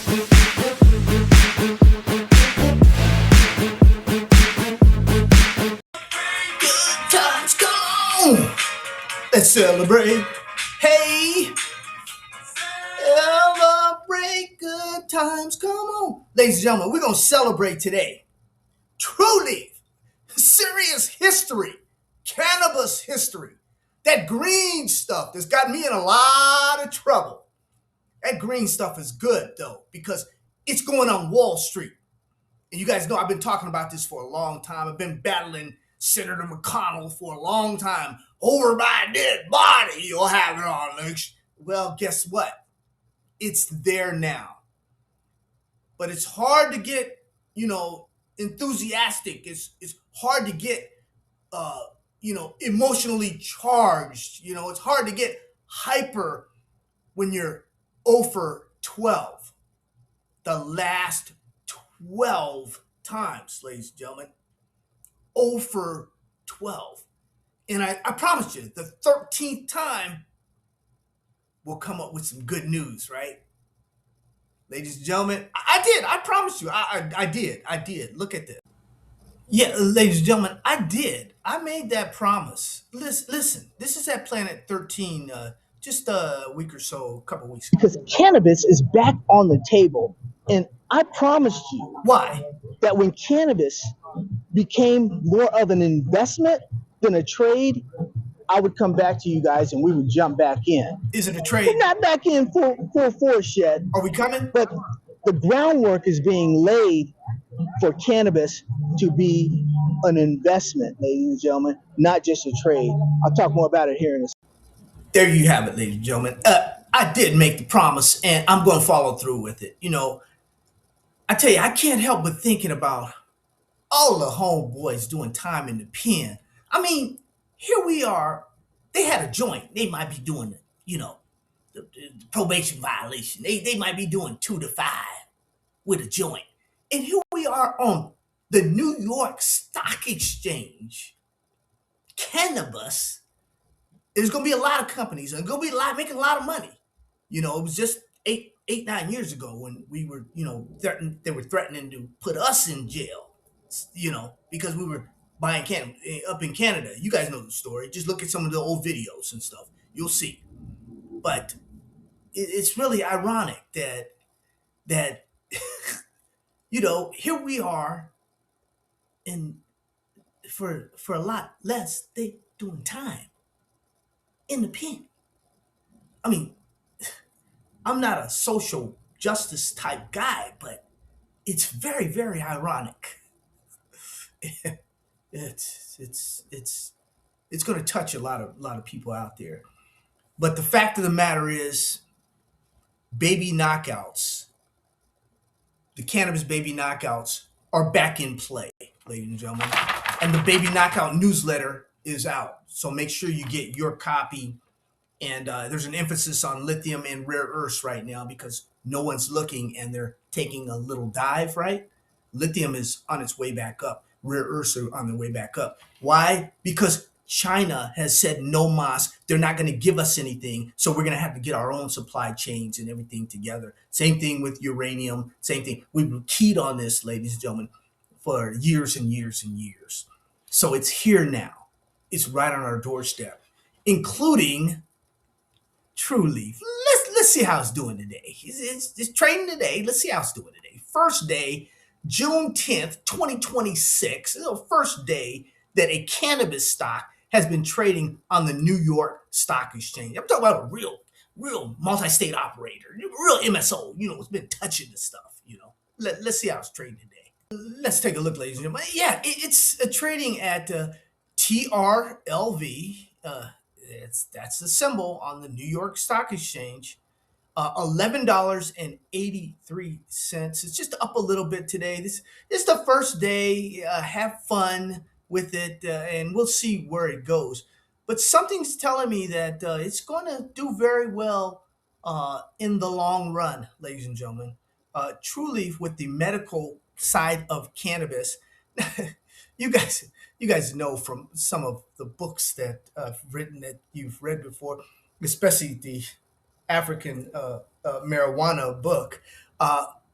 Times, come on! Let's celebrate. Hey, celebrate good times. Come on. Ladies and gentlemen, we're going to celebrate today. Trulieve, serious history, cannabis history. That green stuff that's got me in a lot of trouble. That green stuff is good, though, because it's going on Wall Street. And you guys know I've been talking about this for a long time. I've been battling Senator McConnell for a long time. Over my dead body, you'll have it on, Lynch. Well, guess what? It's there now. But it's hard to get, enthusiastic. It's hard to get, emotionally charged. It's hard to get hyper when you're 0 for 12. The last 12 times, ladies and gentlemen. 0 for 12. And I promise you, the 13th time, we'll come up with some good news, right? Ladies and gentlemen, I did. I promise you, I did. Look at this. Yeah, ladies and gentlemen, I did. I made that promise. Listen, this is at Planet 13 just a week or so, a couple weeks ago. Because cannabis is back on the table. And I promised you Why? that when cannabis became more of an investment than a trade, I would come back to you guys and we would jump back in. Is it a trade? We're not back in full force yet. Are we coming? But the groundwork is being laid for cannabis to be an investment, ladies and gentlemen, not just a trade. I'll talk more about it here in a second. There you have it, ladies and gentlemen. I did make the promise and I'm going to follow through with it. I tell you, I can't help but thinking about all the homeboys doing time in the pen. I mean, here we are. They had a joint. They might be doing, the probation violation. They might be doing 2 to 5 with a joint. And here we are on the New York Stock Exchange. Cannabis. There's going to be a lot of companies and going to be making a lot of money. It was just 9 years ago when we were, they were threatening to put us in jail, because we were buying cannabis up in Canada. You guys know the story. Just look at some of the old videos and stuff. You'll see. But it's really ironic that here we are, and for a lot less, they doing time in the pen. I mean, I'm not a social justice type guy, but it's very, very ironic. It's going to touch a lot of people out there. But the fact of the matter is, baby knockouts, the cannabis baby knockouts are back in play, ladies and gentlemen. And the baby knockout newsletter is out. So make sure you get your copy. And there's an emphasis on lithium and rare earths right now because no one's looking and they're taking a little dive, right? Lithium is on its way back up. Rare earths are on their way back up. Why? Because China has said no mas. They're not going to give us anything. So we're going to have to get our own supply chains and everything together. Same thing with uranium. Same thing. We've keyed on this, ladies and gentlemen, for years and years and years. So it's here now. It's right on our doorstep, including Trulieve. Let's see how it's doing today. It's trading today. Let's see how it's doing today. First day, June 10th, 2026. This is the first day that a cannabis stock has been trading on the New York Stock Exchange. I'm talking about a real multi-state operator, real MSO, it's been touching this stuff, Let's see how it's trading today. Let's take a look, ladies and gentlemen. Yeah, it's trading at TRLV. That's the symbol on the New York Stock Exchange. $11.83. It's just up a little bit today. This is the first day. Have fun with it, and we'll see where it goes. But something's telling me that it's going to do very well in the long run, ladies and gentlemen. Trulieve, with the medical side of cannabis, you guys know from some of the books that I've written that you've read before, especially the African marijuana book.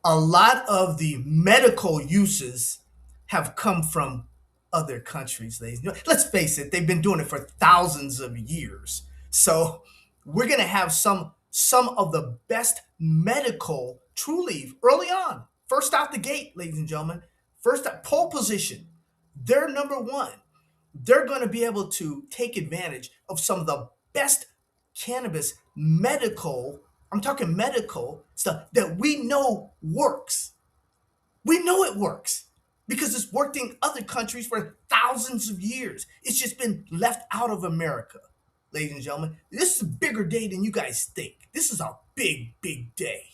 a lot of the medical uses have come from other countries. Let's face it, they've been doing it for thousands of years. So we're going to have some of the best medical Trulieve early on, first out the gate, ladies and gentlemen, first at pole position. They're number one. They're going to be able to take advantage of some of the best cannabis medical, I'm talking medical stuff that we know works. We know it works because it's worked in other countries for thousands of years. It's just been left out of America, ladies and gentlemen. This is a bigger day than you guys think. This is a big, big day.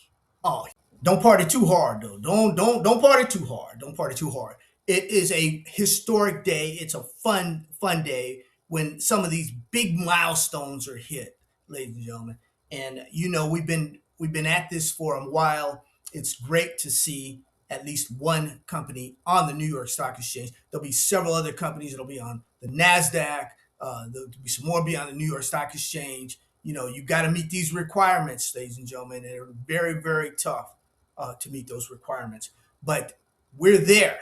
Oh, don't party too hard though. Don't party too hard. Don't party too hard. It is a historic day. It's a fun day when some of these big milestones are hit, ladies and gentlemen. And we've been at this for a while. It's great to see at least one company on the New York Stock Exchange. There'll be several other companies that'll be on the Nasdaq. There'll be some more be on the New York Stock Exchange. You got to meet these requirements, ladies and gentlemen. They're very, very tough to meet those requirements. But we're there,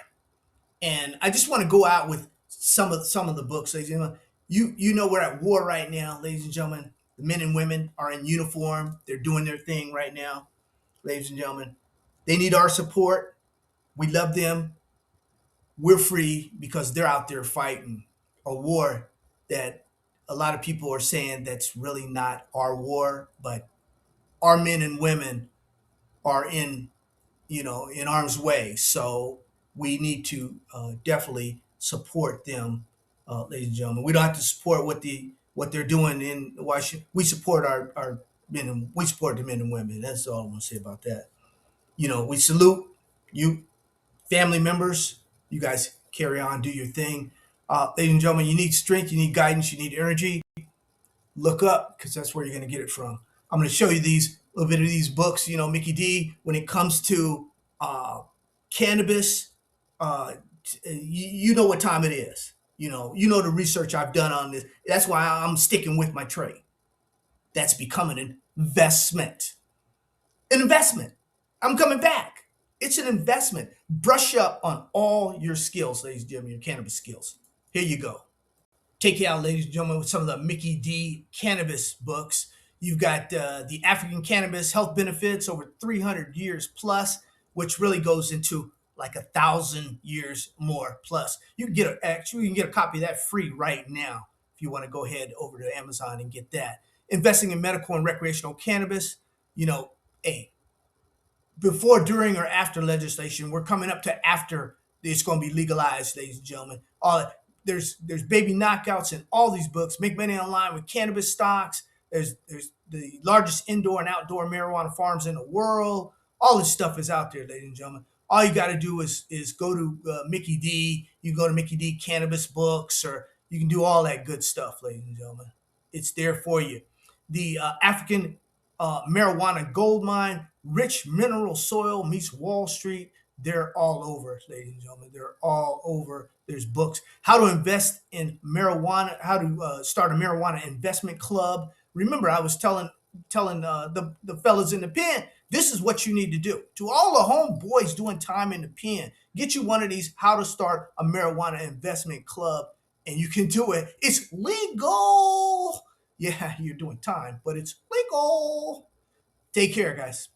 and I just want to go out with some of the books, ladies and gentlemen. We're at war right now, ladies and gentlemen. The men and women are in uniform. They're doing their thing right now, ladies and gentlemen. They need our support. We love them. We're free because they're out there fighting a war that a lot of people are saying that's really not our war, but our men and women are in harm's way. So we need to definitely support them, ladies and gentlemen. We don't have to support what they're doing in Washington. We support our men and we support the men and women. That's all I'm gonna say about that. We salute you, family members. You guys carry on, do your thing. Ladies and gentlemen, you need strength, you need guidance, you need energy. Look up because that's where you're going to get it from. I'm going to show you these little bit of these books. Mickey Dee, when it comes to cannabis, you know what time it is. You know the research I've done on this. That's why I'm sticking with my trade. That's becoming an investment. An investment. I'm coming back. It's an investment. Brush up on all your skills, ladies and gentlemen, your cannabis skills. Here you go. Take you out, ladies and gentlemen, with some of the Mickey Dee cannabis books. You've got the African cannabis health benefits over 300 years plus, which really goes into like 1,000 years more plus. You can get a copy of that free right now if you want to go ahead over to Amazon and get that. Investing in medical and recreational cannabis, hey, before, during, or after legislation. We're coming up to after it's going to be legalized, ladies and gentlemen. There's baby knockouts in all these books. Make money online with cannabis stocks. There's the largest indoor and outdoor marijuana farms in the world. All this stuff is out there, ladies and gentlemen. All you got to do is go to Mickey Dee. You can go to Mickey Dee Cannabis Books, or you can do all that good stuff, ladies and gentlemen. It's there for you. The African marijuana gold mine, rich mineral soil meets Wall Street. They're all over, ladies and gentlemen. They're all over. There's books. How to invest in marijuana, how to start a marijuana investment club. Remember, I was telling the fellas in the pen, this is what you need to do. To all the homeboys doing time in the pen, get you one of these how to start a marijuana investment club, and you can do it. It's legal. Yeah, you're doing time, but it's legal. Take care, guys.